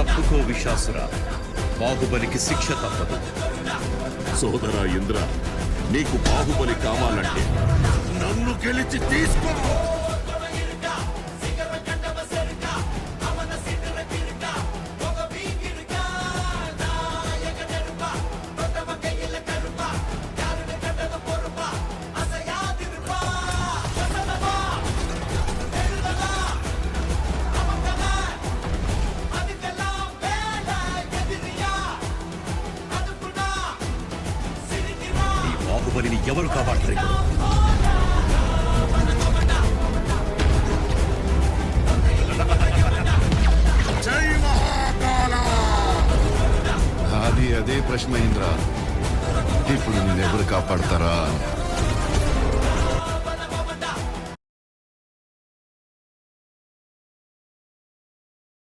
తప్పుకో విశాసుర, బాహుబలికి శిక్ష తప్పదు. సోదరా ఇంద్ర, నీకు బాహుబలి కావాలంటే నన్ను గెలిచి తీసుకో. బాహుబలిని ఎవరు కాపాడతారు?